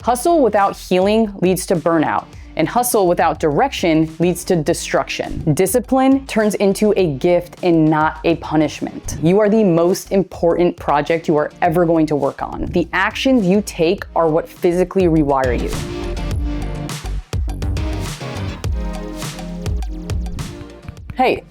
Hustle without healing leads to burnout, and hustle without direction leads to destruction. Discipline turns into a gift and not a punishment. You are the most important project you are ever going to work on. The actions you take are what physically rewire you. Hey,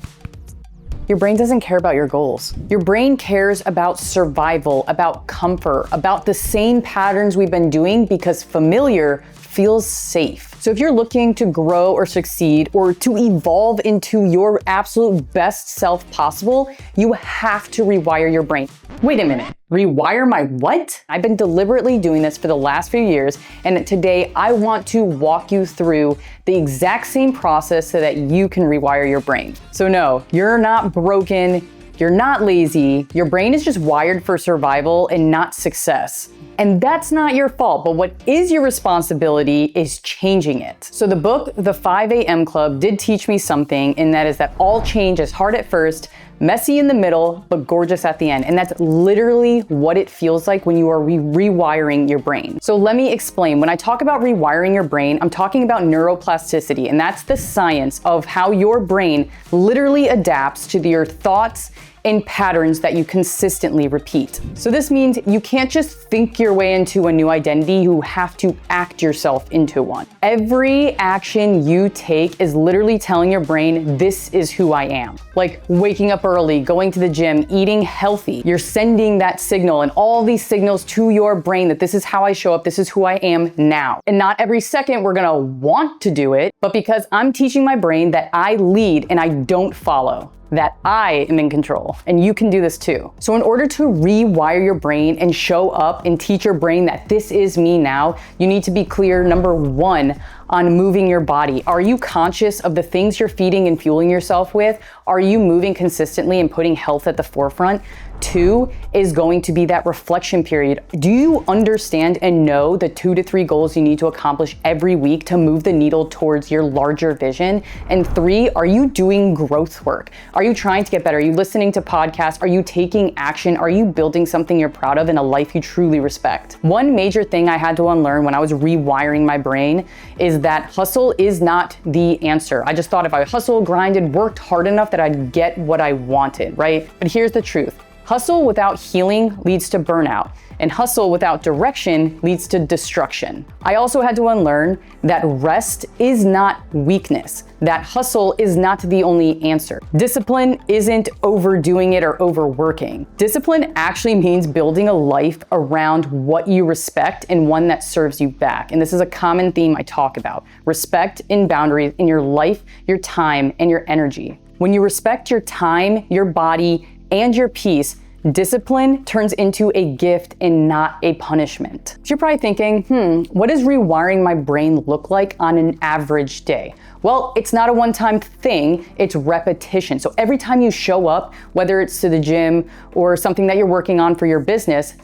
your brain doesn't care about your goals. Your brain cares about survival, about comfort, about the same patterns we've been doing because familiar feels safe. So if you're looking to grow or succeed or to evolve into your absolute best self possible, you have to rewire your brain. Wait a minute, rewire my what? I've been deliberately doing this for the last few years, and today I want to walk you through the exact same process so that you can rewire your brain. So no, you're not broken, you're not lazy, your brain is just wired for survival and not success. And that's not your fault, but what is your responsibility is changing it. So the book, The 5 a.m. Club, did teach me something, and that is that all change is hard at first, messy in the middle, but gorgeous at the end. And that's literally what it feels like when you are rewiring your brain. So let me explain. When I talk about rewiring your brain, I'm talking about neuroplasticity, and that's the science of how your brain literally adapts to your thoughts and patterns that you consistently repeat. So this means you can't just think your way into a new identity, you have to act yourself into one. Every action you take is literally telling your brain, this is who I am. Like waking up early, going to the gym, eating healthy. You're sending that signal and all these signals to your brain that this is how I show up, this is who I am now. And not every second we're gonna want to do it, but because I'm teaching my brain that I lead and I don't follow, that I am in control, and you can do this too. So in order to rewire your brain and show up and teach your brain that this is me now, you need to be clear, number one, on moving your body. Are you conscious of the things you're feeding and fueling yourself with? Are you moving consistently and putting health at the forefront? Two is going to be that reflection period. Do you understand and know the 2 to 3 goals you need to accomplish every week to move the needle towards your larger vision? And 3, are you doing growth work? Are you trying to get better? Are you listening to podcasts? Are you taking action? Are you building something you're proud of in a life you truly respect? One major thing I had to unlearn when I was rewiring my brain is that hustle is not the answer. I just thought if I hustled, grinded, worked hard enough that I'd get what I wanted, right? But here's the truth. Hustle without healing leads to burnout, and hustle without direction leads to destruction. I also had to unlearn that rest is not weakness, that hustle is not the only answer. Discipline isn't overdoing it or overworking. Discipline actually means building a life around what you respect and one that serves you back. And this is a common theme I talk about. Respect and boundaries in your life, your time, and your energy. When you respect your time, your body, and your peace, discipline turns into a gift and not a punishment. So you're probably thinking, what does rewiring my brain look like on an average day? Well, it's not a one-time thing, it's repetition. So every time you show up, whether it's to the gym or something that you're working on for your business,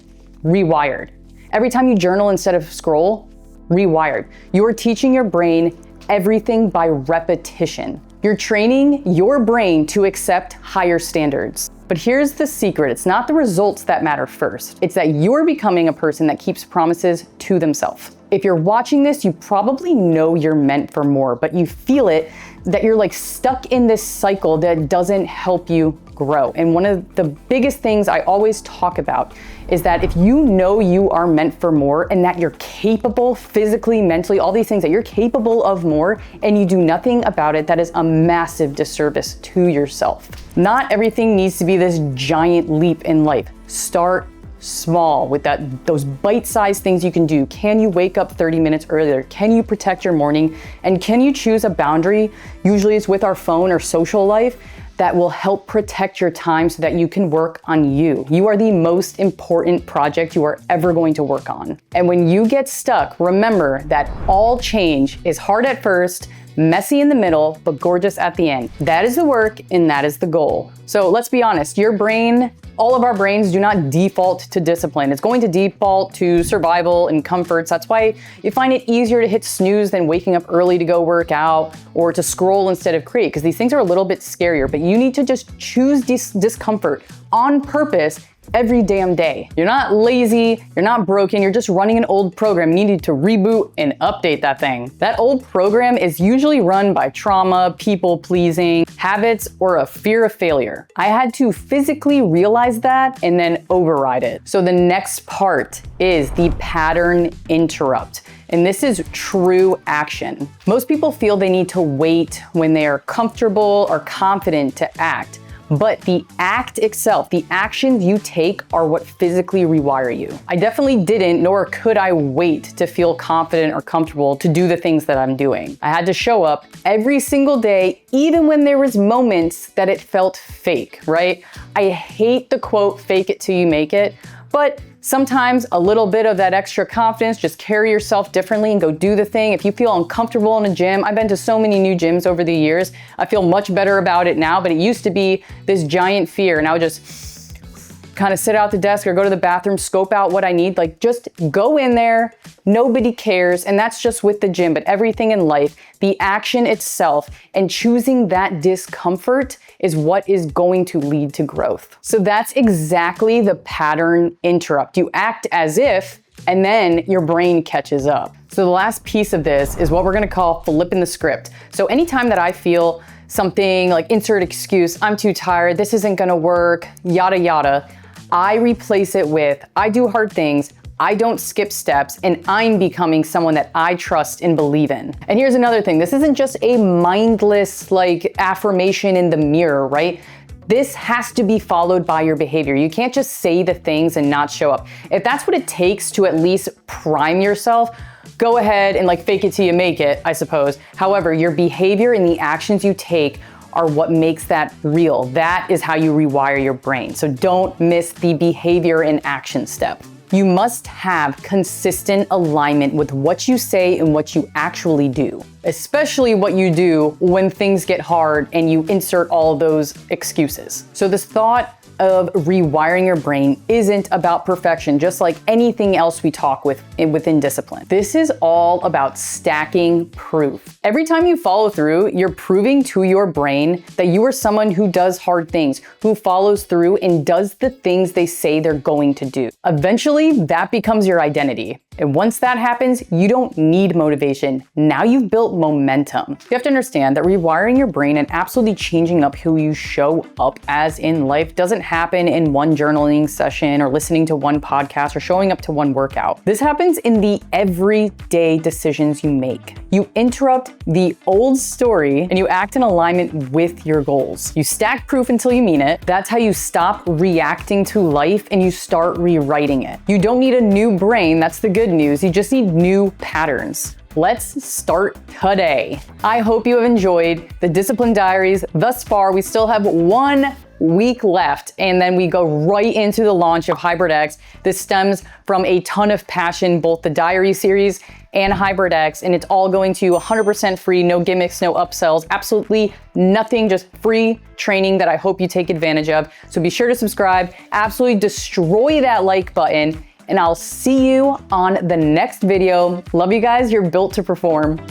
rewired. Every time you journal instead of scroll, rewired. You're teaching your brain everything by repetition. You're training your brain to accept higher standards. But here's the secret. It's not the results that matter first. It's that you're becoming a person that keeps promises to themselves. If you're watching this, you probably know you're meant for more, but you feel it, that you're like stuck in this cycle that doesn't help you grow. And one of the biggest things I always talk about is that if you know you are meant for more and that you're capable physically, mentally, all these things, that you're capable of more and you do nothing about it, that is a massive disservice to yourself. Not everything needs to be this giant leap in life. Start small with those bite-sized things you can do. Can you wake up 30 minutes earlier? Can you protect your morning? And can you choose a boundary? Usually it's with our phone or social life that will help protect your time so that you can work on you. You are the most important project you are ever going to work on. And when you get stuck, remember that all change is hard at first, messy in the middle, but gorgeous at the end. That is the work and that is the goal. So let's be honest, your brain, all of our brains do not default to discipline. It's going to default to survival and comforts. That's why you find it easier to hit snooze than waking up early to go work out or to scroll instead of create, because these things are a little bit scarier, but you need to just choose discomfort on purpose every damn day. You're not lazy, you're not broken, you're just running an old program. You need to reboot and update that thing. That old program is usually run by trauma, people pleasing, habits, or a fear of failure. I had to physically realize that and then override it. So the next part is the pattern interrupt. And this is true action. Most people feel they need to wait when they are comfortable or confident to act. But the act itself, the actions you take are what physically rewire you. I definitely didn't, nor could I wait to feel confident or comfortable to do the things that I'm doing. I had to show up every single day, even when there was moments that it felt fake, right? I hate the quote, fake it till you make it, but sometimes a little bit of that extra confidence, just carry yourself differently and go do the thing. If you feel uncomfortable in a gym, I've been to so many new gyms over the years. I feel much better about it now, but it used to be this giant fear, and I would just kind of sit out the desk or go to the bathroom, scope out what I need. Like, just go in there, nobody cares. And that's just with the gym, but everything in life, the action itself and choosing that discomfort is what is going to lead to growth. So that's exactly the pattern interrupt. You act as if, and then your brain catches up. So the last piece of this is what we're gonna call flipping the script. So anytime that I feel something like insert excuse, I'm too tired, this isn't gonna work, yada, yada, I replace it with, I do hard things, I don't skip steps, and I'm becoming someone that I trust and believe in. And here's another thing, this isn't just a mindless like affirmation in the mirror, right? This has to be followed by your behavior. You can't just say the things and not show up. If that's what it takes to at least prime yourself, go ahead and like fake it till you make it, I suppose. However, your behavior and the actions you take are what makes that real. That is how you rewire your brain. So don't miss the behavior and action step. You must have consistent alignment with what you say and what you actually do, especially what you do when things get hard and you insert all those excuses. So this thought of rewiring your brain isn't about perfection, just like anything else we talk within discipline. This is all about stacking proof. Every time you follow through, you're proving to your brain that you are someone who does hard things, who follows through and does the things they say they're going to do. Eventually, that becomes your identity. And once that happens, you don't need motivation. Now you've built momentum. You have to understand that rewiring your brain and absolutely changing up who you show up as in life doesn't happen in one journaling session or listening to one podcast or showing up to one workout. This happens in the everyday decisions you make. You interrupt the old story and you act in alignment with your goals. You stack proof until you mean it. That's how you stop reacting to life and you start rewriting it. You don't need a new brain. That's the good news. You just need new patterns. Let's start today. I hope you have enjoyed the Discipline Diaries thus far. We still have 1 week left, and then we go right into the launch of Hybrid X. This stems from a ton of passion, both the diary series and Hybrid X, and it's all going to 100% free, no gimmicks, no upsells, absolutely nothing, just free training that I hope you take advantage of. So be sure to subscribe, absolutely destroy that like button, and I'll see you on the next video. Love you guys, you're built to perform.